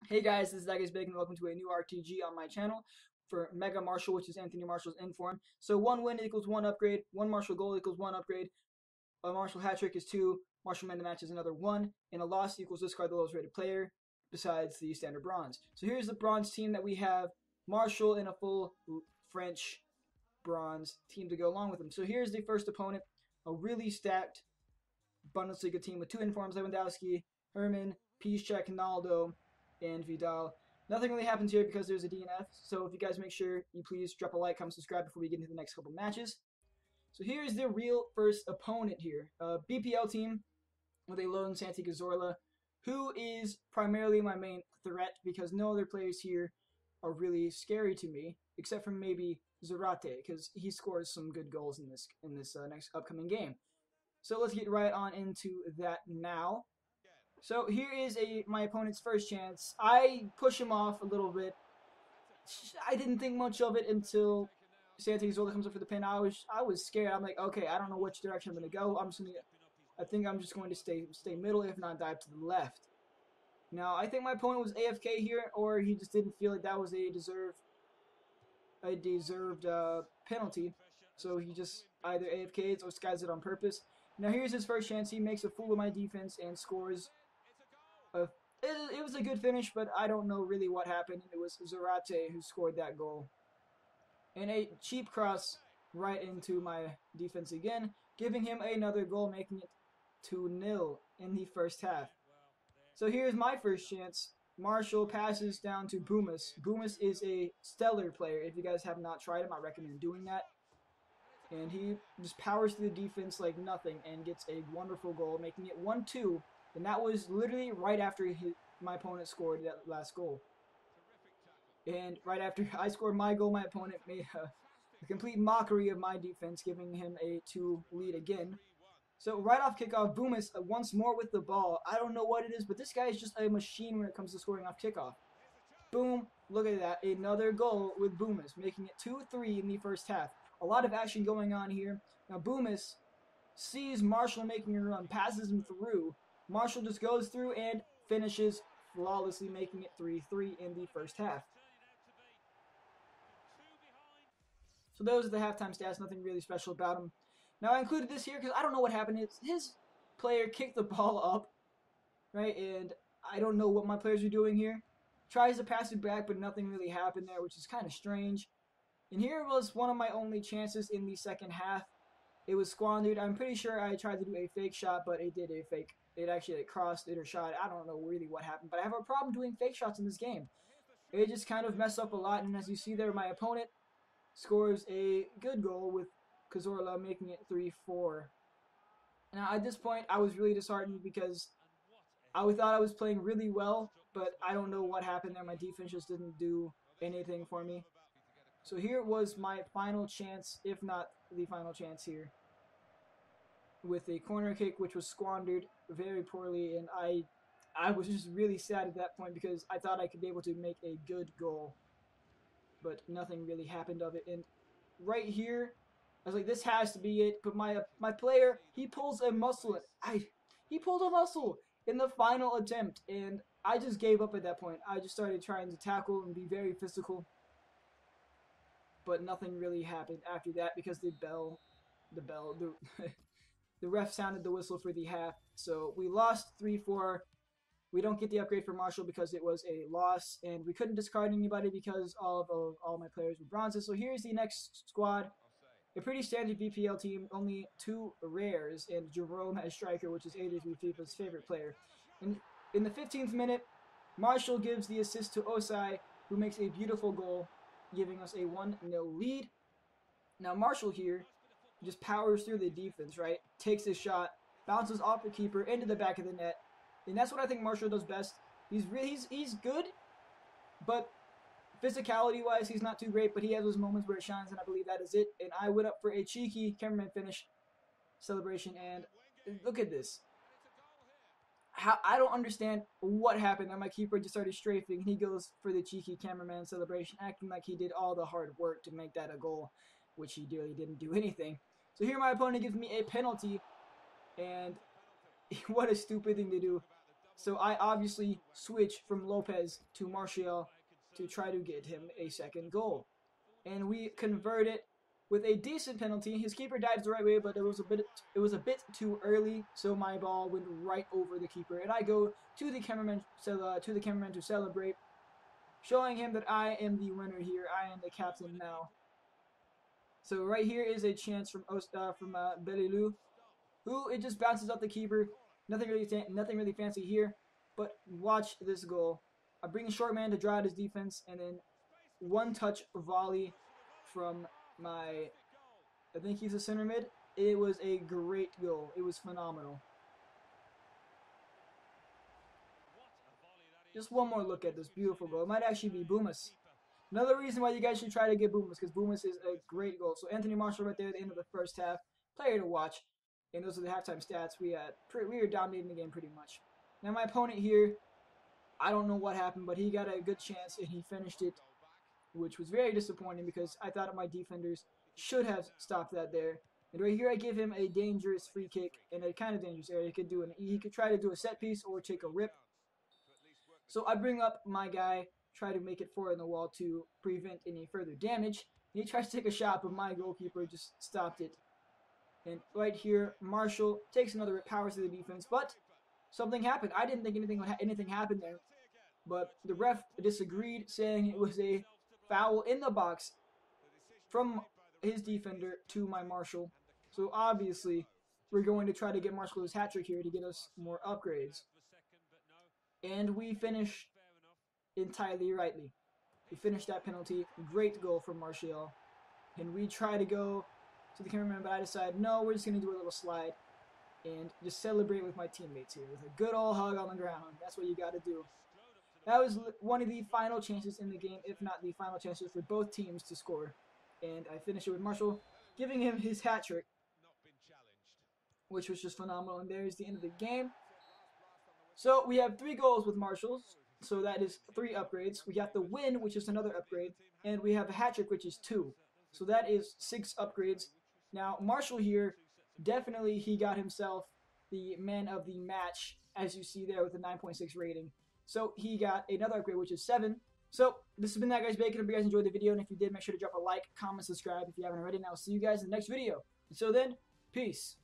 Hey guys, this is ThatGuysBacon. Welcome to a new RTG on my channel for MegaMartial, which is Anthony Martial's inform. So one win equals one upgrade, one Martial goal equals one upgrade, a Martial hat trick is two, Martial man the match is another one, and a loss equals discard the lowest rated player besides the standard bronze. So here's the bronze team that we have: Martial in a full French bronze team to go along with him. So here's the first opponent, a really stacked Bundesliga team with two informs: Lewandowski, Herman, Piszczek, Naldo, and Vidal. Nothing really happens here because there's a DNF, so if you guys make sure you please drop a like, comment, subscribe before we get into the next couple matches. So here's the real first opponent here. A BPL team with a lone Santi Cazorla, who is primarily my main threat because no other players here are really scary to me, except for maybe Zarate, because he scores some good goals in this next upcoming game. So let's get right on into that now. So here is my opponent's first chance. I push him off a little bit. I didn't think much of it until Santi Zola comes up for the pin. I was scared. I'm like, okay, I don't know which direction I'm gonna go. I think I'm just going to stay middle, if not dive to the left. Now I think my opponent was AFK here, or he just didn't feel like that was a deserved penalty. So he just either AFKs or skies it on purpose. Now here's his first chance. He makes a fool of my defense and scores. It was a good finish, but I don't know really what happened. It was Zarate who scored that goal. And a cheap cross right into my defense again, giving him another goal, making it 2-0 in the first half. So here's my first chance. Martial passes down to Boomis. Boomis is a stellar player. If you guys have not tried him, I recommend doing that. And he just powers through the defense like nothing and gets a wonderful goal, making it 1-2. And that was literally right after my opponent scored that last goal. And right after I scored my goal, my opponent made a complete mockery of my defense, giving him a 2 lead again. So right off kickoff, Boomis once more with the ball. I don't know what it is, but this guy is just a machine when it comes to scoring off kickoff. Boom, look at that. Another goal with Boomis, making it 2-3 in the first half. A lot of action going on here. Now Boomis sees Martial making a run, passes him through. Martial just goes through and finishes flawlessly, making it 3-3 in the first half. So those are the halftime stats, nothing really special about them. Now I included this here because I don't know what happened. His player kicked the ball up, right? And I don't know what my players are doing here. Tries to pass it back, but nothing really happened there, which is kind of strange. And here was one of my only chances in the second half. It was squandered. I'm pretty sure I tried to do a fake shot, but it did a fake. It actually crossed it or shot. I don't know really what happened, but I have a problem doing fake shots in this game. It just kind of messed up a lot, and as you see there, my opponent scores a good goal with Cazorla, making it 3-4. Now at this point, I was really disheartened because I thought I was playing really well, but I don't know what happened there. My defense just didn't do anything for me. So here was my final chance, if not the final chance here, with a corner kick, which was squandered very poorly, and I was just really sad at that point because I thought I could be able to make a good goal, but nothing really happened of it. And right here, I was like, this has to be it. But my player, he pulls a muscle. He pulled a muscle in the final attempt, and I just gave up at that point. I just started trying to tackle and be very physical, but nothing really happened after that because the ref sounded the whistle for the half. So we lost 3-4. We don't get the upgrade for Martial because it was a loss, and we couldn't discard anybody because all my players were bronzes. So here's the next squad. A pretty standard BPL team, only 2 rares, and Jerome as striker, which is AJ FIFA's favorite player. And in the 15th minute, Martial gives the assist to Osai, who makes a beautiful goal, giving us a 1-0 lead. Now Martial here just powers through the defense, right? Takes his shot, bounces off the keeper into the back of the net. And that's what I think Martial does best. He's good, but physicality-wise, he's not too great, but he has those moments where it shines, and I believe that is it. And I went up for a cheeky cameraman finish celebration, and look at this. I don't understand what happened there. My keeper just started strafing, and he goes for the cheeky cameraman celebration, acting like he did all the hard work to make that a goal, which he really didn't do anything. So here my opponent gives me a penalty, and what a stupid thing to do. So I obviously switch from Lopez to Martial to try to get him a second goal. And we convert it with a decent penalty. His keeper dives the right way, but it was a bit too early, so my ball went right over the keeper, and I go to the cameraman to celebrate, showing him that I am the winner here. I am the captain now. So right here is a chance from Belilu, who it just bounces off the keeper. Nothing really fancy here, but watch this goal. I bring a short man to draw out his defense, and then one touch volley from my, I think he's a center mid. It was a great goal. It was phenomenal. Just one more look at this beautiful goal. It might actually be Boomas. Another reason why you guys should try to get Boomas, because Boomas is a great goal. So Anthony Martial right there at the end of the first half. Player to watch. And those are the halftime stats. We were dominating the game pretty much. Now my opponent here, I don't know what happened, but he got a good chance and he finished it, which was very disappointing because I thought my defenders should have stopped that there. And right here I give him a dangerous free kick in a kind of dangerous area. He could try to do a set piece or take a rip. So I bring up my guy, try to make it forward in the wall to prevent any further damage. And he tries to take a shot, but my goalkeeper just stopped it. And right here, Martial takes another rip, powers to the defense, but something happened. I didn't think anything happened there, but the ref disagreed, saying it was a foul in the box from his defender to my Martial. So obviously, we're going to try to get Martial his hat trick here to get us more upgrades. And we finish entirely rightly. We finished that penalty. Great goal from Martial. And we try to go to the cameraman, but I decide, no, we're just going to do a little slide and just celebrate with my teammates here with a good old hug on the ground. That's what you got to do. That was one of the final chances in the game, if not the final chances for both teams to score. And I finished it with Martial giving him his hat trick, which was just phenomenal. And there's the end of the game. So we have 3 goals with Martials, so that is 3 upgrades. We got the win, which is another upgrade, and we have a hat trick, which is 2. So that is 6 upgrades. Now Martial here, definitely he got himself the man of the match, as you see there with a 9.6 rating. So he got another upgrade, which is 7. So this has been ThatGuysBacon. Hope you guys enjoyed the video, and if you did, make sure to drop a like, comment, subscribe if you haven't already, and I'll see you guys in the next video. Until then, peace.